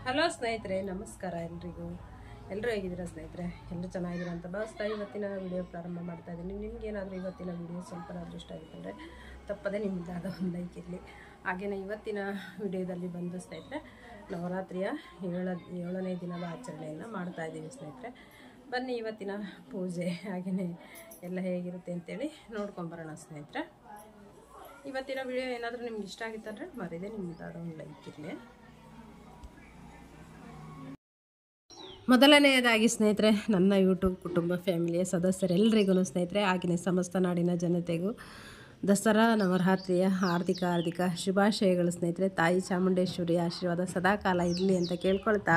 Hello ಸ್ನೇಹಿತರೆ, ನಮಸ್ಕಾರ ಎಲ್ರಿಗೂ. ಎಲ್ಲರೂ ಹೇಗಿದ್ದೀರಾ ಸ್ನೇಹಿತರೆ? ಎಲ್ಲರೂ ಚೆನ್ನಾಗಿದ್ದೀರಾ ಅಂತ ಭಾವಿಸ್ತಾ ಇವತ್ತಿನ ವಿಡಿಯೋ ಪ್ರಾರಂಭ ಮಾಡ್ತಾ ಇದ್ದೀನಿ. ನಿಮಗೇನಾದರೂ ಇವತ್ತಿನ ವಿಡಿಯೋ ಸ್ವಲ್ಪನಾದರೂ ಇಷ್ಟ ಆಗಿತ್ತು ಅಂದರೆ ತಪ್ಪದೇ ನಿಮ್ಮದಾದ ಒಂದು ಲೈಕ್ ಇರಲಿ. ಹಾಗೆಯೇ ಇವತ್ತಿನ ವಿಡಿಯೋದಲ್ಲಿ ಬಂದು ಸ್ನೇಹಿತರೆ ನವರಾತ್ರಿಯ ಏಳನೇ ದಿನದ ಆಚರಣೆಯನ್ನು ಮಾಡ್ತಾಯಿದ್ದೀವಿ ಸ್ನೇಹಿತರೆ. ಬನ್ನಿ ಇವತ್ತಿನ ಪೂಜೆ ಹಾಗೆಯೇ ಎಲ್ಲ ಹೇಗಿರುತ್ತೆ ಅಂತೇಳಿ ನೋಡ್ಕೊಂಬರೋಣ ಸ್ನೇಹಿತರೆ. ಇವತ್ತಿನ ವಿಡಿಯೋ ಏನಾದರೂ ನಿಮ್ಗೆ ಇಷ್ಟ ಆಗಿತ್ತಂದರೆ ಮರಿದೇ ನಿಮ್ಮದಾದ ಒಂದು ಲೈಕ್ ಇರಲಿ. ಮೊದಲನೆಯದಾಗಿ ಸ್ನೇಹಿತರೆ, ನನ್ನ ಯೂಟ್ಯೂಬ್ ಕುಟುಂಬ ಫ್ಯಾಮಿಲಿಯ ಸದಸ್ಯರೆಲ್ಲರಿಗೂ ಸ್ನೇಹಿತರೆ, ಹಾಗೆಯೇ ಸಮಸ್ತ ನಾಡಿನ ಜನತೆಗೂ ದಸರಾ ನವರಾತ್ರಿಯ ಹಾರ್ದಿಕ ಶುಭಾಶಯಗಳು ಸ್ನೇಹಿತರೆ. ತಾಯಿ ಚಾಮುಂಡೇಶ್ವರಿ ಆಶೀರ್ವಾದ ಸದಾಕಾಲ ಇರಲಿ ಅಂತ ಕೇಳ್ಕೊಳ್ತಾ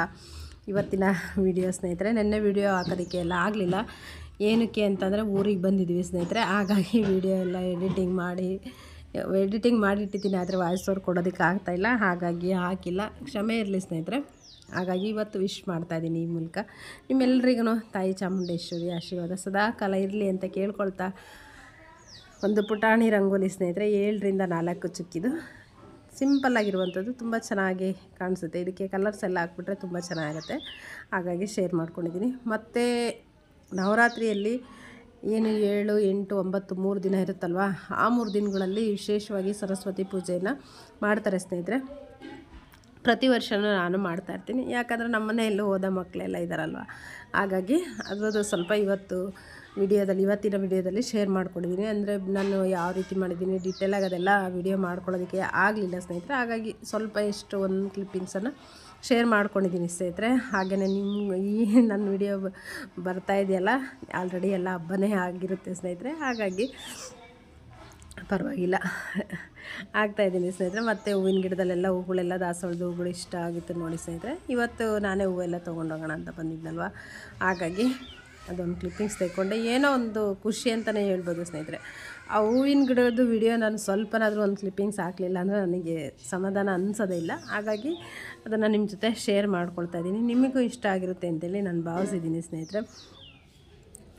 ಇವತ್ತಿನ ವಿಡಿಯೋ ಸ್ನೇಹಿತರೆ. ನೆನ್ನೆ ವಿಡಿಯೋ ಹಾಕೋದಕ್ಕೆ ಎಲ್ಲ ಆಗಲಿಲ್ಲ. ಏನಕ್ಕೆ ಅಂತಂದರೆ ಊರಿಗೆ ಬಂದಿದ್ವಿ ಸ್ನೇಹಿತರೆ. ಹಾಗಾಗಿ ವಿಡಿಯೋ ಎಲ್ಲ ಎಡಿಟಿಂಗ್ ಮಾಡಿಟ್ಟಿದ್ದೀನಿ, ಆದರೆ ವಾಯ್ಸ್ ಓವರ್ ಕೊಡೋದಕ್ಕೆ ಆಗ್ತಾಯಿಲ್ಲ, ಹಾಗಾಗಿ ಹಾಕಿಲ್ಲ, ಕ್ಷಮೆ ಇರಲಿ ಸ್ನೇಹಿತರೆ. ಹಾಗಾಗಿ ಇವತ್ತು ವಿಶ್ ಮಾಡ್ತಾಯಿದ್ದೀನಿ ಈ ಮೂಲಕ. ನಿಮ್ಮೆಲ್ಲರಿಗೂ ತಾಯಿ ಚಾಮುಂಡೇಶ್ವರಿ ಆಶೀರ್ವಾದ ಸದಾಕಾಲ ಇರಲಿ ಅಂತ ಕೇಳ್ಕೊಳ್ತಾ ಒಂದು ಪುಟಾಣಿ ರಂಗೋಲಿ ಸ್ನೇಹಿತರೆ, 7ರಿಂದ 4 ಚುಕ್ಕಿದು ಸಿಂಪಲ್ಲಾಗಿರುವಂಥದ್ದು, ತುಂಬ ಚೆನ್ನಾಗಿ ಕಾಣಿಸುತ್ತೆ. ಇದಕ್ಕೆ ಕಲರ್ಸ್ ಎಲ್ಲ ಹಾಕ್ಬಿಟ್ರೆ ತುಂಬ ಚೆನ್ನಾಗಿರುತ್ತೆ, ಹಾಗಾಗಿ ಶೇರ್ ಮಾಡ್ಕೊಂಡಿದ್ದೀನಿ. ಮತ್ತು ನವರಾತ್ರಿಯಲ್ಲಿ ಏನು 7, 8, 9 3 ದಿನ ಇರುತ್ತಲ್ವ, ಆ 3 ದಿನಗಳಲ್ಲಿ ವಿಶೇಷವಾಗಿ ಸರಸ್ವತಿ ಪೂಜೆಯನ್ನು ಮಾಡ್ತಾರೆ ಸ್ನೇಹಿತರೆ. ಪ್ರತಿ ವರ್ಷವೂ ನಾನು ಮಾಡ್ತಾಯಿರ್ತೀನಿ, ಯಾಕಂದರೆ ನಮ್ಮ ಮನೆಯಲ್ಲೂ ಓದೋ ಮಕ್ಕಳೆಲ್ಲ ಇದ್ದಾರಲ್ವ, ಹಾಗಾಗಿ ಅದರದ್ದು ಸ್ವಲ್ಪ ಇವತ್ತಿನ ವಿಡಿಯೋದಲ್ಲಿ ಶೇರ್ ಮಾಡ್ಕೊಂಡಿದ್ದೀನಿ. ಅಂದರೆ ನಾನು ಯಾವ ರೀತಿ ಮಾಡಿದ್ದೀನಿ ಡೀಟೇಲಾಗಿ ಅದೆಲ್ಲ ವಿಡಿಯೋ ಮಾಡ್ಕೊಳ್ಳೋದಕ್ಕೆ ಆಗಲಿಲ್ಲ ಸ್ನೇಹಿತರೆ. ಹಾಗಾಗಿ ಸ್ವಲ್ಪ ಒಂದು ಕ್ಲಿಪ್ಪಿಂಗ್ಸನ್ನು ಶೇರ್ ಮಾಡ್ಕೊಂಡಿದ್ದೀನಿ ಸ್ನೇಹಿತರೆ. ಹಾಗೆಯೇ ಈ ನನ್ನ ವಿಡಿಯೋ ಬರ್ತಾ ಇದೆಯಲ್ಲ, ಆಲ್ರೆಡಿ ಎಲ್ಲ ಹಬ್ಬನೇ ಆಗಿರುತ್ತೆ ಸ್ನೇಹಿತರೆ, ಹಾಗಾಗಿ ಪರವಾಗಿಲ್ಲ ಆಗ್ತಾಯಿದ್ದೀನಿ ಸ್ನೇಹಿತರೆ. ಮತ್ತು ಹೂವಿನ ಗಿಡದಲ್ಲೆಲ್ಲ ಹೂಗಳೆಲ್ಲ ದಾಸವಾಳದ ಹೂಗಳು ಇಷ್ಟ ಆಗಿತ್ತು ನೋಡಿ ಸ್ನೇಹಿತರೆ. ಇವತ್ತು ನಾನೇ ಹೂವೆಲ್ಲ ತೊಗೊಂಡೋಗೋಣ ಅಂತ ಬಂದಿದ್ನಲ್ವ, ಹಾಗಾಗಿ ಅದೊಂದು ಕ್ಲಿಪ್ಪಿಂಗ್ಸ್ ತೆಕ್ಕೊಂಡೆ. ಏನೋ ಒಂದು ಖುಷಿ ಅಂತಲೇ ಹೇಳ್ಬೋದು ಸ್ನೇಹಿತರೆ. ಆ ಹೂವಿನ ಗಿಡದ್ದು ವಿಡಿಯೋ ನಾನು ಸ್ವಲ್ಪನಾದರೂ ಒಂದು ಕ್ಲಿಪ್ಪಿಂಗ್ಸ್ ಹಾಕಲಿಲ್ಲ ಅಂದರೆ ನನಗೆ ಸಮಾಧಾನ ಅನಿಸೋದೇ ಇಲ್ಲ. ಹಾಗಾಗಿ ಅದನ್ನು ನಿಮ್ಮ ಜೊತೆ ಶೇರ್ ಮಾಡ್ಕೊಳ್ತಾ ಇದ್ದೀನಿ. ನಿಮಗೂ ಇಷ್ಟ ಆಗಿರುತ್ತೆ ಅಂತೇಳಿ ನಾನು ಭಾವಿಸಿದ್ದೀನಿ ಸ್ನೇಹಿತರೆ.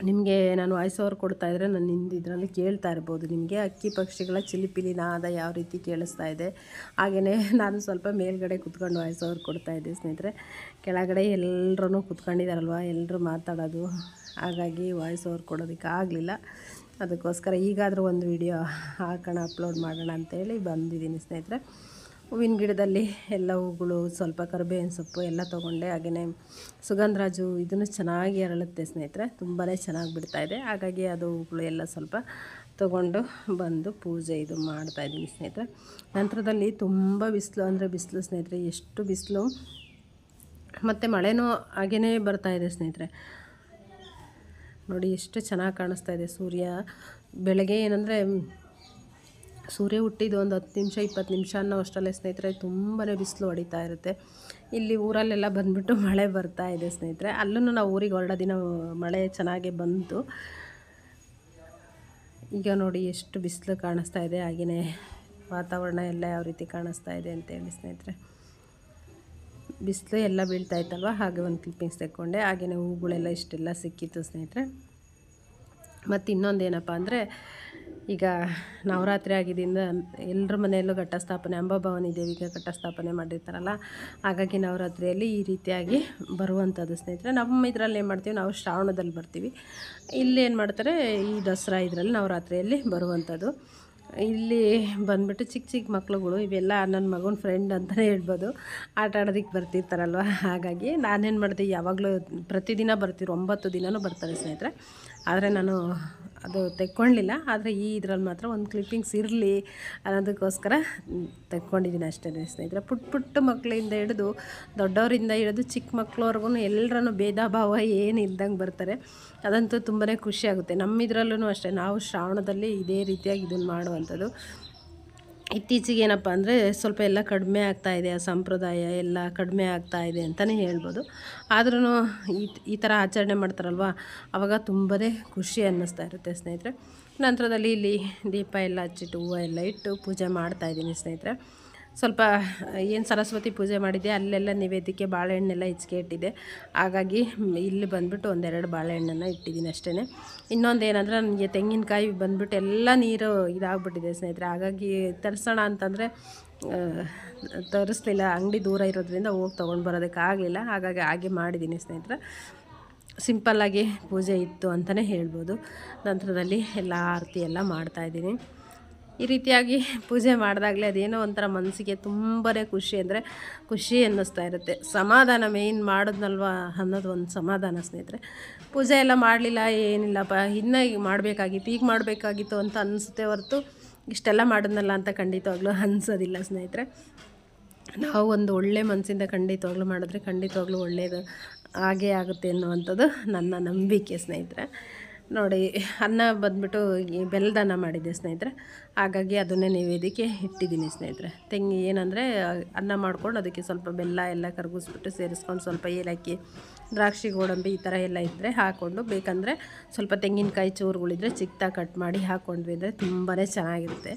ನಿಮಗೆ ನಾನು ವಾಯ್ಸ್ ಓವರ್ ಕೊಡ್ತಾಯಿದ್ರೆ ನಾನು ಇದರಲ್ಲಿ ಕೇಳ್ತಾ ಇರ್ಬೋದು ನಿಮಗೆ ಹಕ್ಕಿ ಪಕ್ಷಿಗಳ ಚಿಲಿಪಿಲಿ ನಾದ ಯಾವ ರೀತಿ ಕೇಳಿಸ್ತಾ ಇದೆ. ಹಾಗೆಯೇ ನಾನು ಸ್ವಲ್ಪ ಮೇಲ್ಗಡೆ ಕುತ್ಕೊಂಡು ವಾಯ್ಸ್ ಓವರ್ ಕೊಡ್ತಾಯಿದ್ದೆ ಸ್ನೇಹಿತರೆ. ಕೆಳಗಡೆ ಎಲ್ಲರೂ ಕುತ್ಕೊಂಡಿದ್ದಾರಲ್ವ, ಎಲ್ಲರೂ ಮಾತಾಡೋದು, ಹಾಗಾಗಿ ವಾಯ್ಸ್ ಓವರ್ ಕೊಡೋದಕ್ಕೆ ಆಗಲಿಲ್ಲ. ಅದಕ್ಕೋಸ್ಕರ ಈಗಾದರೂ ಒಂದು ವಿಡಿಯೋ ಹಾಕೋಣ, ಅಪ್ಲೋಡ್ ಮಾಡೋಣ ಅಂತೇಳಿ ಬಂದಿದ್ದೀನಿ ಸ್ನೇಹಿತರೆ. ಹೂವಿನ ಗಿಡದಲ್ಲಿ ಎಲ್ಲ ಹೂಗಳು, ಸ್ವಲ್ಪ ಕರಿಬೇವಿನ ಸೊಪ್ಪು ಎಲ್ಲ ತೊಗೊಂಡೆ. ಹಾಗೆಯೇ ಸುಗಂಧರಾಜು ಇದನ್ನು ಚೆನ್ನಾಗಿ ಅರಳುತ್ತೆ ಸ್ನೇಹಿತರೆ, ತುಂಬಾ ಚೆನ್ನಾಗಿ ಬಿಡ್ತಾಯಿದೆ. ಹಾಗಾಗಿ ಅದು ಹೂಗಳು ಎಲ್ಲ ಸ್ವಲ್ಪ ತೊಗೊಂಡು ಬಂದು ಪೂಜೆ ಮಾಡ್ತಾಯಿದ್ದೀನಿ ಸ್ನೇಹಿತರೆ. ನಂತರದಲ್ಲಿ ತುಂಬ ಬಿಸಿಲು ಸ್ನೇಹಿತರೆ, ಎಷ್ಟು ಬಿಸಿಲು, ಮತ್ತು ಮಳೆನೂ ಹಾಗೇ ಬರ್ತಾಯಿದೆ ಸ್ನೇಹಿತರೆ. ನೋಡಿ ಎಷ್ಟು ಚೆನ್ನಾಗಿ ಕಾಣಿಸ್ತಾ ಇದೆ ಸೂರ್ಯ. ಬೆಳಗ್ಗೆ ಏನಂದರೆ ಸೂರ್ಯ ಹುಟ್ಟಿದ್ದು ಒಂದು 10 ನಿಮಿಷ 20 ನಿಮಿಷ ಅನ್ನೋ ಅಷ್ಟರಲ್ಲೇ ಸ್ನೇಹಿತರೆ ತುಂಬಾ ಬಿಸಿಲು ಹೊಡಿತಾ ಇರುತ್ತೆ. ಇಲ್ಲಿ ಊರಲ್ಲೆಲ್ಲ ಬಂದುಬಿಟ್ಟು ಮಳೆ ಬರ್ತಾ ಇದೆ ಸ್ನೇಹಿತರೆ. ಅಲ್ಲೂ ನಾವು ಊರಿಗೆ ಹೊರಡೋ ದಿನ ಮಳೆ ಚೆನ್ನಾಗೇ ಬಂತು. ಈಗ ನೋಡಿ ಎಷ್ಟು ಬಿಸಿಲು ಕಾಣಿಸ್ತಾ ಇದೆ, ಹಾಗೆಯೇ ವಾತಾವರಣ ಎಲ್ಲ ಯಾವ ರೀತಿ ಕಾಣಿಸ್ತಾ ಇದೆ ಅಂತೇಳಿ ಸ್ನೇಹಿತರೆ. ಬಿಸಿಲು ಎಲ್ಲ ಬೀಳ್ತಾ ಇತ್ತಲ್ವ, ಹಾಗೆ ಒಂದು ಕ್ಲಿಪ್ಪಿಂಗ್ಸ್ ತೆಕ್ಕೊಂಡೆ. ಹಾಗೆಯೇ ಹೂಗಳೆಲ್ಲ ಇಷ್ಟೆಲ್ಲ ಸಿಕ್ಕಿತ್ತು ಸ್ನೇಹಿತರೆ. ಮತ್ತು ಇನ್ನೊಂದೇನಪ್ಪ ಅಂದರೆ, ಈಗ ನವರಾತ್ರಿ ಆಗಿದ್ದರಿಂದ ಎಲ್ಲರ ಮನೆಯಲ್ಲೂ ಘಟ್ಟಸ್ಥಾಪನೆ, ಅಂಬಾಭವಾನಿ ದೇವಿಗೆ ಘಟ್ಟಸ್ಥಾಪನೆ ಮಾಡಿರ್ತಾರಲ್ಲ, ಹಾಗಾಗಿ ನವರಾತ್ರಿಯಲ್ಲಿ ಈ ರೀತಿಯಾಗಿ ಬರುವಂಥದ್ದು ಸ್ನೇಹಿತರೆ. ನಮ್ಮ ಇದರಲ್ಲಿ ಏನು ಮಾಡ್ತೀವಿ, ನಾವು ಶ್ರಾವಣದಲ್ಲಿ ಬರ್ತೀವಿ. ಇಲ್ಲಿ ಏನು ಮಾಡ್ತಾರೆ, ಈ ದಸರಾ ಇದರಲ್ಲಿ ನವರಾತ್ರಿಯಲ್ಲಿ ಬರುವಂಥದ್ದು. ಇಲ್ಲಿ ಬಂದುಬಿಟ್ಟು ಚಿಕ್ಕ ಮಕ್ಳುಗಳು, ಇವೆಲ್ಲ ನನ್ನ ಮಗನ ಫ್ರೆಂಡ್ ಅಂತಲೇ ಹೇಳ್ಬೋದು, ಆಟ ಆಡೋದಕ್ಕೆ ಬರ್ತಿರ್ತಾರಲ್ವ. ಹಾಗಾಗಿ ನಾನೇನು ಮಾಡಿದೆ, ಯಾವಾಗಲೂ ಪ್ರತಿದಿನ ಬರ್ತೀವಿ, 9 ದಿನವೂ ಬರ್ತಾರೆ ಸ್ನೇಹಿತರೆ. ಆದರೆ ನಾನು ಅದು ತೆಕ್ಕೊಳ್ಳಿಲ್ಲ, ಆದರೆ ಈ ಇದರಲ್ಲಿ ಮಾತ್ರ ಒಂದು ಕ್ಲಿಪ್ಪಿಂಗ್ಸ್ ಇರಲಿ ಅನ್ನೋದಕ್ಕೋಸ್ಕರ ತೆಕ್ಕೊಂಡಿದ್ದೀನಿ ಅಷ್ಟೇ ಸ್ನೇಹಿತರೆ. ಪುಟ್ಟ ಮಕ್ಕಳಿಂದ ಹಿಡಿದು ದೊಡ್ಡವರಿಂದ ಹಿಡಿದು ಚಿಕ್ಕ ಮಕ್ಳವ್ರಿಗೂ ಎಲ್ಲರೂ ಭೇದ ಭಾವ ಏನು ಇಲ್ದಂಗೆ ಬರ್ತಾರೆ. ಅದಂತೂ ತುಂಬಾ ಖುಷಿಯಾಗುತ್ತೆ. ನಮ್ಮ ಇದರಲ್ಲೂ ಅಷ್ಟೇ, ನಾವು ಶ್ರಾವಣದಲ್ಲಿ ಇದೇ ರೀತಿಯಾಗಿ ಇದನ್ನು ಮಾಡುವಂಥದ್ದು. ಇತ್ತೀಚೆಗೆ ಏನಪ್ಪ ಅಂದರೆ ಸ್ವಲ್ಪ ಎಲ್ಲ ಕಡಿಮೆ ಆಗ್ತಾಯಿದೆ, ಆ ಸಂಪ್ರದಾಯ ಎಲ್ಲ ಕಡಿಮೆ ಆಗ್ತಾಯಿದೆ ಅಂತಲೇ ಹೇಳ್ಬೋದು. ಆದ್ರೂ ಈ ಥರ ಆಚರಣೆ ಮಾಡ್ತಾರಲ್ವ, ಆವಾಗ ತುಂಬಾ ಖುಷಿ ಅನ್ನಿಸ್ತಾ ಇರುತ್ತೆ ಸ್ನೇಹಿತರೆ. ನಂತರದಲ್ಲಿ ಇಲ್ಲಿ ದೀಪ ಎಲ್ಲ ಹಚ್ಚಿಟ್ಟು ಹೂವು ಎಲ್ಲ ಇಟ್ಟು ಪೂಜೆ ಮಾಡ್ತಾಯಿದ್ದೀನಿ ಸ್ನೇಹಿತರೆ. ಸ್ವಲ್ಪ ಏನು ಸರಸ್ವತಿ ಪೂಜೆ ಮಾಡಿದ್ದೆ ಅಲ್ಲೆಲ್ಲ ನೈವೇದ್ಯಕ್ಕೆ ಬಾಳೆಹಣ್ಣೆಲ್ಲ ಹೆಚ್ಚಿಗೆ ಇಟ್ಟಿದ್ದೆ, ಹಾಗಾಗಿ ಇಲ್ಲಿ ಬಂದುಬಿಟ್ಟು 1-2 ಬಾಳೆಹಣ್ಣನ್ನು ಇಟ್ಟಿದ್ದೀನಿ ಅಷ್ಟೇ. ಇನ್ನೊಂದು ಏನಂದರೆ ನನಗೆ ತೆಂಗಿನಕಾಯಿ ಬಂದುಬಿಟ್ಟು ಎಲ್ಲ ನೀರು ಇದಾಗ್ಬಿಟ್ಟಿದೆ ಸ್ನೇಹಿತರೆ. ಹಾಗಾಗಿ ತರಿಸೋಣ ಅಂತಂದರೆ ತರಿಸ್ಲಿಲ್ಲ, ಅಂಗಡಿ ದೂರ ಇರೋದ್ರಿಂದ ಹೋಗಿ ತೊಗೊಂಡು ಬರೋದಕ್ಕಾಗಲಿಲ್ಲ. ಹಾಗಾಗಿ ಹಾಗೆ ಮಾಡಿದ್ದೀನಿ ಸ್ನೇಹಿತರೆ. ಸಿಂಪಲ್ಲಾಗಿ ಪೂಜೆ ಇತ್ತು ಅಂತಲೇ ಹೇಳ್ಬೋದು. ನಂತರದಲ್ಲಿ ಎಲ್ಲ ಆರತಿ ಎಲ್ಲ ಮಾಡ್ತಾಯಿದ್ದೀನಿ. ಈ ರೀತಿಯಾಗಿ ಪೂಜೆ ಮಾಡಿದಾಗಲೇ ಅದೇನೋ ಒಂಥರ ಮನಸ್ಸಿಗೆ ತುಂಬಾ ಖುಷಿ ಅನ್ನಿಸ್ತಾ ಇರುತ್ತೆ. ಸಮಾಧಾನ ಮೇಯ್ನ್ ಮಾಡಿದ್ನಲ್ವ ಅನ್ನೋದು ಒಂದು ಸಮಾಧಾನ ಸ್ನೇಹಿತರೆ. ಪೂಜೆ ಎಲ್ಲ ಮಾಡಲಿಲ್ಲ, ಏನಿಲ್ಲಪ್ಪ ಇನ್ನೂ ಈಗ ಮಾಡಬೇಕಾಗಿತ್ತು ಅಂತ ಅನಿಸುತ್ತೆ ಹೊರತು ಇಷ್ಟೆಲ್ಲ ಮಾಡಿದ್ನಲ್ಲ ಅಂತ ಖಂಡಿತವಾಗ್ಲೂ ಅನಿಸೋದಿಲ್ಲ ಸ್ನೇಹಿತರೆ. ನಾವು ಒಂದು ಒಳ್ಳೆ ಮನಸ್ಸಿಂದ ಖಂಡಿತವಾಗ್ಲೂ ಮಾಡಿದ್ರೆ ಖಂಡಿತವಾಗ್ಲೂ ಒಳ್ಳೆಯದು ಹಾಗೇ ಆಗುತ್ತೆ ಅನ್ನುವಂಥದ್ದು ನನ್ನ ನಂಬಿಕೆ ಸ್ನೇಹಿತರೆ. ನೋಡಿ, ಅನ್ನ ಬಂದ್ಬಿಟ್ಟು ಬೆಲ್ಲದನ್ನ ಮಾಡಿದ್ದೆ ಸ್ನೇಹಿತರೆ. ಹಾಗಾಗಿ ಅದನ್ನೇ ನೈವೇದ್ಯಕ್ಕೆ ಇಟ್ಟಿದ್ದೀನಿ ಸ್ನೇಹಿತರೆ. ಏನಂದರೆ ಅನ್ನ ಮಾಡ್ಕೊಂಡು ಅದಕ್ಕೆ ಸ್ವಲ್ಪ ಬೆಲ್ಲ ಎಲ್ಲ ಕರಗಿಸ್ಬಿಟ್ಟು ಸೇರಿಸ್ಕೊಂಡು ಸ್ವಲ್ಪ ಏಲಕ್ಕಿ, ದ್ರಾಕ್ಷಿ, ಗೋಡಂಬಿ ಈ ಥರ ಎಲ್ಲ ಇದ್ದರೆ ಹಾಕ್ಕೊಂಡು, ಬೇಕಂದರೆ ಸ್ವಲ್ಪ ತೆಂಗಿನಕಾಯಿ ಚೂರುಗಳಿದ್ರೆ ಚಿಕ್ಕದಾಗಿ ಕಟ್ ಮಾಡಿ ಹಾಕ್ಕೊಂಡ್ವಿ ಅಂದರೆ ತುಂಬಾ ಚೆನ್ನಾಗಿರುತ್ತೆ.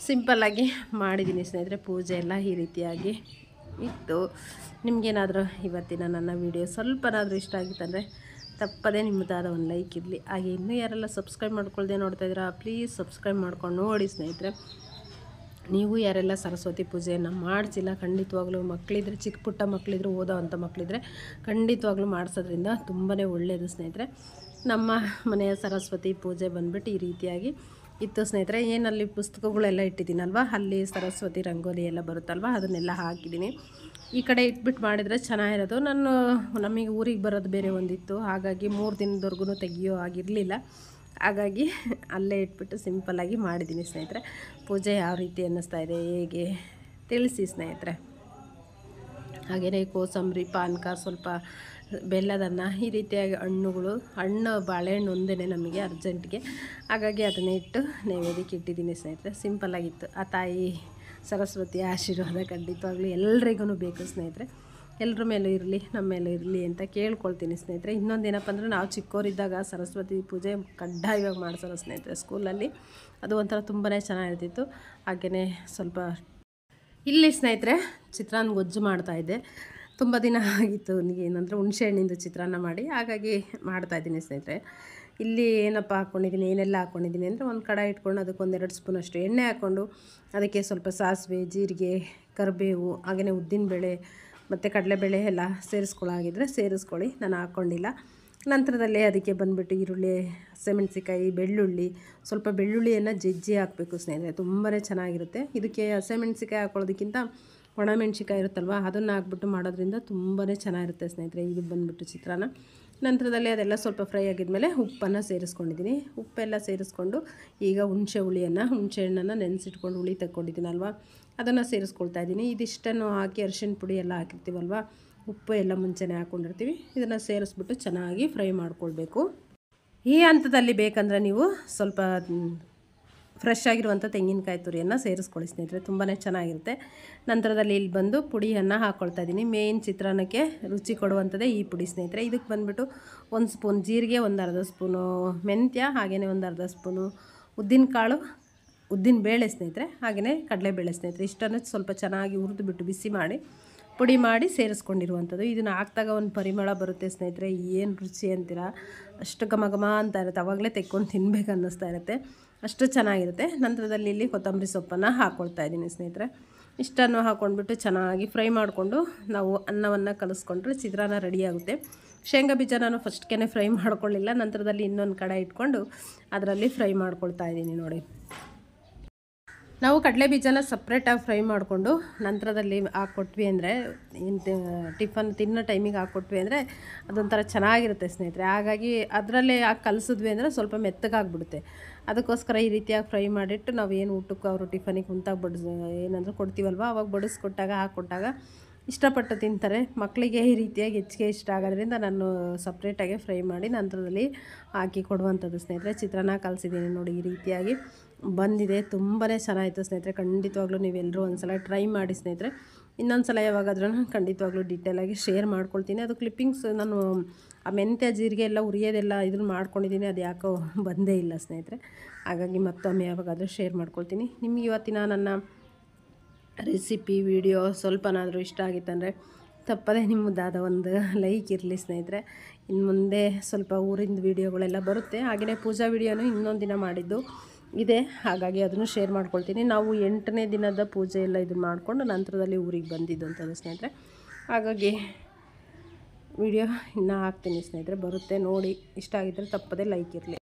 ಸಿಂಪಲ್ಲಾಗಿ ಮಾಡಿದ್ದೀನಿ ಸ್ನೇಹಿತರೆ. ಪೂಜೆ ಎಲ್ಲ ಈ ರೀತಿಯಾಗಿ ಇತ್ತು. ನಿಮಗೇನಾದರೂ ಇವತ್ತಿನ ನನ್ನ ವಿಡಿಯೋ ಸ್ವಲ್ಪನಾದರೂ ಇಷ್ಟ ಆಗಿತ್ತಂದರೆ ತಪ್ಪದೇ ನಿಮ್ಮದಾದ ಒಂದು ಲೈಕ್ ಇರಲಿ. ಹಾಗೆ ಇನ್ನೂ ಯಾರೆಲ್ಲ ಸಬ್ಸ್ಕ್ರೈಬ್ ಮಾಡ್ಕೊಳ್ದೆ ನೋಡ್ತಾಯಿದ್ದೀರಾ ಪ್ಲೀಸ್ ಸಬ್ಸ್ಕ್ರೈಬ್ ಮಾಡ್ಕೊಂಡು ನೋಡಿ ಸ್ನೇಹಿತರೆ. ನೀವು ಯಾರೆಲ್ಲ ಸರಸ್ವತಿ ಪೂಜೆಯನ್ನು ಮಾಡಿಸಿಲ್ಲ ಖಂಡಿತವಾಗ್ಲೂ ಮಕ್ಕಳಿದ್ರೆ, ಚಿಕ್ಕ ಪುಟ್ಟ ಮಕ್ಕಳಿದ್ರು, ಓದೋವಂಥ ಮಕ್ಕಳಿದ್ರೆ ಖಂಡಿತವಾಗ್ಲೂ ಮಾಡಿಸೋದ್ರಿಂದ ತುಂಬಾ ಒಳ್ಳೆಯದು ಸ್ನೇಹಿತರೆ. ನಮ್ಮ ಮನೆಯ ಸರಸ್ವತಿ ಪೂಜೆ ಬಂದುಬಿಟ್ಟು ಈ ರೀತಿಯಾಗಿ ಇತ್ತು ಸ್ನೇಹಿತರೆ. ಏನಲ್ಲಿ ಪುಸ್ತಕಗಳೆಲ್ಲ ಇಟ್ಟಿದ್ದೀನಲ್ವ, ಅಲ್ಲಿ ಸರಸ್ವತಿ ರಂಗೋಲಿ ಎಲ್ಲ ಬರುತ್ತಲ್ವ, ಅದನ್ನೆಲ್ಲ ಹಾಕಿದ್ದೀನಿ. ಈ ಕಡೆ ಇಟ್ಬಿಟ್ಟು ಮಾಡಿದರೆ ಚೆನ್ನಾಗಿರೋದು. ನಮಗೆ ಊರಿಗೆ ಬರೋದು ಬೇರೆ ಒಂದಿತ್ತು, ಹಾಗಾಗಿ 3 ದಿನದವರೆಗೂ ತೆಗಿಯೋ ಆಗಿರಲಿಲ್ಲ. ಹಾಗಾಗಿ ಅಲ್ಲೇ ಇಟ್ಬಿಟ್ಟು ಸಿಂಪಲ್ಲಾಗಿ ಮಾಡಿದ್ದೀನಿ ಸ್ನೇಹಿತರೆ. ಪೂಜೆ ಯಾವ ರೀತಿ ಅನ್ನಿಸ್ತಾ ಇದೆ ಹೇಗೆ ತಿಳಿಸಿ ಸ್ನೇಹಿತರೆ. ಹಾಗೆಯೇ ಕೋಸಂಬರಿ, ಪಾನಕ, ಸ್ವಲ್ಪ ಬೆಲ್ಲದನ್ನ, ಈ ರೀತಿಯಾಗಿ ಹಣ್ಣು ಬಾಳೆಹಣ್ಣು ಒಂದೇ ನಮಗೆ ಅರ್ಜೆಂಟ್ಗೆ, ಹಾಗಾಗಿ ಅದನ್ನೇ ಇಟ್ಟು ನೈವೇದ್ಯಕ್ಕೆ ಇಟ್ಟಿದ್ದೀನಿ ಸ್ನೇಹಿತರೆ. ಸಿಂಪಲ್ಲಾಗಿತ್ತು. ಆ ತಾಯಿ ಸರಸ್ವತಿ ಆಶೀರ್ವಾದ ಖಂಡಿತವಾಗ್ಲೂ ಎಲ್ರಿಗೂ ಬೇಕು ಸ್ನೇಹಿತರೆ. ಎಲ್ಲರ ಮೇಲೂ ಇರಲಿ, ನಮ್ಮ ಮೇಲೂ ಇರಲಿ ಅಂತ ಕೇಳ್ಕೊಳ್ತೀನಿ ಸ್ನೇಹಿತರೆ. ಇನ್ನೊಂದೇನಪ್ಪ ಅಂದರೆ, ನಾವು ಚಿಕ್ಕವರಿದ್ದಾಗ ಸರಸ್ವತಿ ಪೂಜೆ ಕಡ್ಡಾಯವಾಗಿ ಮಾಡಿಸೋರು ಸ್ನೇಹಿತರೆ ಸ್ಕೂಲಲ್ಲಿ. ಅದು ಒಂಥರ ತುಂಬಾ ಚೆನ್ನಾಗಿರ್ತಿತ್ತು. ಹಾಗೆಯೇ ಸ್ವಲ್ಪ ಇಲ್ಲಿ ಸ್ನೇಹಿತರೆ ಚಿತ್ರಾನ್ನ ಗೊಜ್ಜು ಮಾಡ್ತಾಯಿದ್ದೆ. ತುಂಬ ದಿನ ಆಗಿತ್ತು ಏನಂದರೆ ಹುಣಸೆ ಹಣ್ಣಿಂದು ಚಿತ್ರಾನ್ನ ಮಾಡಿ, ಹಾಗಾಗಿ ಮಾಡ್ತಾಯಿದ್ದೀನಿ ಸ್ನೇಹಿತರೆ. ಇಲ್ಲಿ ಏನಪ್ಪ ಹಾಕ್ಕೊಂಡಿದ್ದೀನಿ, ಏನೆಲ್ಲ ಹಾಕ್ಕೊಂಡಿದ್ದೀನಿ ಅಂದರೆ, ಒಂದು ಕಡಾಯಿ ಇಟ್ಕೊಂಡು ಅದಕ್ಕೆ 1-2 ಸ್ಪೂನಷ್ಟು ಎಣ್ಣೆ ಹಾಕ್ಕೊಂಡು ಅದಕ್ಕೆ ಸ್ವಲ್ಪ ಸಾಸಿವೆ, ಜೀರಿಗೆ, ಕರಿಬೇವು, ಹಾಗೆಯೇ ಉದ್ದಿನಬೇಳೆ ಮತ್ತು ಕಡಲೆಬೇಳೆ ಎಲ್ಲ ಸೇರಿಸ್ಕೊಳ್ಳಾಗಿದ್ದರೆ ಸೇರಿಸ್ಕೊಳ್ಳಿ, ನಾನು ಹಾಕ್ಕೊಂಡಿಲ್ಲ. ನಂತರದಲ್ಲೇ ಅದಕ್ಕೆ ಬಂದುಬಿಟ್ಟು ಈರುಳ್ಳಿ, ಹಸಿಮೆಣಸಿಕಾಯಿ, ಬೆಳ್ಳುಳ್ಳಿ, ಸ್ವಲ್ಪ ಬೆಳ್ಳುಳ್ಳಿಯನ್ನು ಜಜ್ಜಿ ಹಾಕಬೇಕು ಸ್ನೇಹಿತರೆ, ತುಂಬಾ ಚೆನ್ನಾಗಿರುತ್ತೆ. ಇದಕ್ಕೆ ಹಸಿಮೆಣಸಿಕಾಯಿ ಹಾಕ್ಕೊಳ್ಳೋದಕ್ಕಿಂತ ಒಣಮೆಣ್ಸಿಕಾಯಿ ಇರುತ್ತಲ್ವ, ಅದನ್ನು ಹಾಕ್ಬಿಟ್ಟು ಮಾಡೋದ್ರಿಂದ ತುಂಬಾ ಚೆನ್ನಾಗಿರುತ್ತೆ ಸ್ನೇಹಿತರೆ. ಇದು ಬಂದುಬಿಟ್ಟು ಚಿತ್ರಾನ್ನ. ನಂತರದಲ್ಲಿ ಅದೆಲ್ಲ ಸ್ವಲ್ಪ ಫ್ರೈ ಆಗಿದ್ಮೇಲೆ ಉಪ್ಪನ್ನು ಸೇರಿಸ್ಕೊಂಡಿದ್ದೀನಿ. ಉಪ್ಪೆಲ್ಲ ಸೇರಿಸ್ಕೊಂಡು ಈಗ ಹುಣಸೆ ಹಣ್ಣನ್ನು ನೆನೆಸಿಟ್ಕೊಂಡು ಹುಳಿ ತಗೊಂಡಿದ್ದೀನಲ್ವ, ಅದನ್ನು ಸೇರಿಸ್ಕೊಳ್ತಾ ಇದ್ದೀನಿ. ಇದಿಷ್ಟನ್ನು ಹಾಕಿ ಅರಿಶಿಣ ಪುಡಿ ಎಲ್ಲ ಹಾಕಿರ್ತೀವಲ್ವ, ಉಪ್ಪು ಎಲ್ಲ ಮುಂಚೆನೇ ಹಾಕ್ಕೊಂಡಿರ್ತೀವಿ. ಇದನ್ನು ಸೇರಿಸ್ಬಿಟ್ಟು ಚೆನ್ನಾಗಿ ಫ್ರೈ ಮಾಡ್ಕೊಳ್ಬೇಕು. ಈ ಹಂತದಲ್ಲಿ ಬೇಕಂದರೆ ನೀವು ಸ್ವಲ್ಪ ಫ್ರೆಶ್ ಆಗಿರುವಂಥ ತೆಂಗಿನಕಾಯಿ ತುರಿಯನ್ನು ಸೇರಿಸ್ಕೊಳ್ಳಿ ಸ್ನೇಹಿತರೆ, ತುಂಬಾ ಚೆನ್ನಾಗಿರುತ್ತೆ. ನಂತರದಲ್ಲಿ ಇಲ್ಲಿ ಬಂದು ಪುಡಿಯನ್ನು ಹಾಕ್ಕೊಳ್ತಾ ಇದ್ದೀನಿ. ಮೇಯ್ನ್ ಚಿತ್ರಾನ್ನಕ್ಕೆ ರುಚಿ ಕೊಡುವಂಥದ್ದೇ ಈ ಪುಡಿ ಸ್ನೇಹಿತರೆ. ಇದಕ್ಕೆ ಬಂದುಬಿಟ್ಟು 1 ಸ್ಪೂನ್ ಜೀರಿಗೆ, 1/2 ಸ್ಪೂನು ಮೆಂತ್ಯ, ಹಾಗೆಯೇ 1/2 ಸ್ಪೂನು ಉದ್ದಿನಬೇಳೆ ಸ್ನೇಹಿತರೆ, ಹಾಗೆಯೇ ಕಡಲೆಬೇಳೆ ಸ್ನೇಹಿತರೆ. ಇಷ್ಟನ್ನು ಸ್ವಲ್ಪ ಚೆನ್ನಾಗಿ ಹುರಿದುಬಿಟ್ಟು ಬಿಸಿ ಮಾಡಿ ಪುಡಿ ಮಾಡಿ ಸೇರಿಸ್ಕೊಂಡಿರುವಂಥದ್ದು. ಇದನ್ನು ಹಾಕಿದಾಗ ಒಂದು ಪರಿಮಳ ಬರುತ್ತೆ ಸ್ನೇಹಿತರೆ, ಏನು ರುಚಿ ಅಂತೀರ, ಅಷ್ಟು ಘಮ ಅಂತ ಇರುತ್ತೆ. ಆವಾಗಲೇ ತೆಕ್ಕೊಂಡು ತಿನ್ಬೇಕು ಅನ್ನಿಸ್ತಾ ಇರುತ್ತೆ, ಅಷ್ಟು ಚೆನ್ನಾಗಿರುತ್ತೆ. ನಂತರದಲ್ಲಿ ಇಲ್ಲಿ ಕೊತ್ತಂಬರಿ ಸೊಪ್ಪನ್ನು ಹಾಕ್ಕೊಳ್ತಾ ಇದ್ದೀನಿ ಸ್ನೇಹಿತರೆ. ಇಷ್ಟನ್ನು ಹಾಕ್ಕೊಂಡ್ಬಿಟ್ಟು ಚೆನ್ನಾಗಿ ಫ್ರೈ ಮಾಡಿಕೊಂಡು ನಾವು ಅನ್ನವನ್ನು ಕಲಿಸ್ಕೊಂಡ್ರೆ ಚಿತ್ರಾನ್ನ ರೆಡಿಯಾಗುತ್ತೆ. ಶೇಂಗಾ ಬೀಜ ನಾನು ಫಸ್ಟ್ಗೆ ಫ್ರೈ ಮಾಡ್ಕೊಳ್ಳಿಲ್ಲ, ನಂತರದಲ್ಲಿ ಇನ್ನೊಂದು ಕಡೆ ಇಟ್ಕೊಂಡು ಅದರಲ್ಲಿ ಫ್ರೈ ಮಾಡ್ಕೊಳ್ತಾ ಇದ್ದೀನಿ. ನೋಡಿ, ನಾವು ಕಡಲೆ ಬೀಜನ ಸಪ್ರೇಟಾಗಿ ಫ್ರೈ ಮಾಡಿಕೊಂಡು ನಂತರದಲ್ಲಿ ಹಾಕ್ಕೊಟ್ವಿ ಅಂದರೆ, ಟಿಫನ್ ತಿನ್ನೋ ಟೈಮಿಗೆ ಹಾಕ್ಕೊಟ್ವಿ ಅಂದರೆ ಅದೊಂಥರ ಚೆನ್ನಾಗಿರುತ್ತೆ ಸ್ನೇಹಿತರೆ. ಹಾಗಾಗಿ ಅದರಲ್ಲೇ ಹಾಕಿ ಕಲಿಸಿದ್ವಿ ಅಂದರೆ ಸ್ವಲ್ಪ ಮೆತ್ತಗಾಗ್ಬಿಡುತ್ತೆ. ಅದಕ್ಕೋಸ್ಕರ ಈ ರೀತಿಯಾಗಿ ಫ್ರೈ ಮಾಡಿಟ್ಟು ನಾವು ಏನು ಊಟಕ್ಕೆ ಅವರು ಟಿಫನಿಗೆ ಕುಂತಾಗ ಏನಂದ್ರೆ ಕೊಡ್ತೀವಲ್ವ, ಅವಾಗ ಹಾಕ್ಕೊಟ್ಟಾಗ ಇಷ್ಟಪಟ್ಟು ತಿಂತಾರೆ. ಮಕ್ಕಳಿಗೆ ಈ ರೀತಿಯಾಗಿ ಹೆಚ್ಚಿಗೆ ಇಷ್ಟ ಆಗೋದ್ರಿಂದ ನಾನು ಸಪ್ರೇಟಾಗಿ ಫ್ರೈ ಮಾಡಿ ನಂತರದಲ್ಲಿ ಹಾಕಿ ಕೊಡುವಂಥದ್ದು ಸ್ನೇಹಿತರೆ. ಚಿತ್ರಾನ್ನ ಕಲಿಸಿದ್ದೀನಿ ನೋಡಿ, ಈ ರೀತಿಯಾಗಿ ಬಂದಿದೆ. ತುಂಬಾ ಚೆನ್ನಾಗಿತ್ತು ಸ್ನೇಹಿತರೆ. ಖಂಡಿತವಾಗ್ಲೂ ನೀವೆಲ್ಲರೂ ಒಂದ್ಸಲ ಟ್ರೈ ಮಾಡಿ ಸ್ನೇಹಿತರೆ. ಇನ್ನೊಂದು ಸಲ ಯಾವಾಗಾದ್ರೂ ಖಂಡಿತವಾಗ್ಲೂ ಡೀಟೇಲಾಗಿ ಶೇರ್ ಮಾಡ್ಕೊಳ್ತೀನಿ. ಅದು ಕ್ಲಿಪ್ಪಿಂಗ್ಸ್ ನಾನು ಆ ಮೆಂತ್ಯ ಜೀರಿಗೆ ಎಲ್ಲ ಉರಿಯೋದೆಲ್ಲ ಇದನ್ನು ಮಾಡ್ಕೊಂಡಿದ್ದೀನಿ, ಅದು ಯಾಕೋ ಬಂದೇ ಇಲ್ಲ ಸ್ನೇಹಿತರೆ. ಹಾಗಾಗಿ ಮತ್ತೊಮ್ಮೆ ಯಾವಾಗಾದರೂ ಶೇರ್ ಮಾಡ್ಕೊಳ್ತೀನಿ. ನಿಮ್ಗೆ ಇವತ್ತಿನ ನನ್ನ ರೆಸಿಪಿ ವಿಡಿಯೋ ಸ್ವಲ್ಪನಾದರೂ ಇಷ್ಟ ಆಗಿತ್ತಂದರೆ ತಪ್ಪದೇ ನಿಮ್ಮದಾದ ಒಂದು ಲೈಕ್ ಇರಲಿ ಸ್ನೇಹಿತರೆ. ಇನ್ನು ಮುಂದೆ ಸ್ವಲ್ಪ ಊರಿಂದ ವೀಡಿಯೋಗಳೆಲ್ಲ ಬರುತ್ತೆ. ಹಾಗೆಯೇ ಪೂಜಾ ವೀಡಿಯೋನು ಇನ್ನೊಂದು ದಿನ ಮಾಡಿದ್ದು ಇದೆ, ಹಾಗಾಗಿ ಅದನ್ನು ಶೇರ್ ಮಾಡ್ಕೊಳ್ತೀನಿ. ನಾವು 8ನೇ ದಿನದ ಪೂಜೆ ಎಲ್ಲ ಇದನ್ನು ಮಾಡಿಕೊಂಡು ನಂತರದಲ್ಲಿ ಊರಿಗೆ ಬಂದಿದ್ದಂಥದ್ದು ಸ್ನೇಹಿತರೆ. ಹಾಗಾಗಿ ವಿಡಿಯೋ ಇನ್ನೂ ಹಾಕ್ತೀನಿ ಸ್ನೇಹಿತರೆ, ಬರುತ್ತೆ ನೋಡಿ. ಇಷ್ಟ ಆಗಿದ್ದರೆ ತಪ್ಪದೇ ಲೈಕ್ ಇರಲಿ.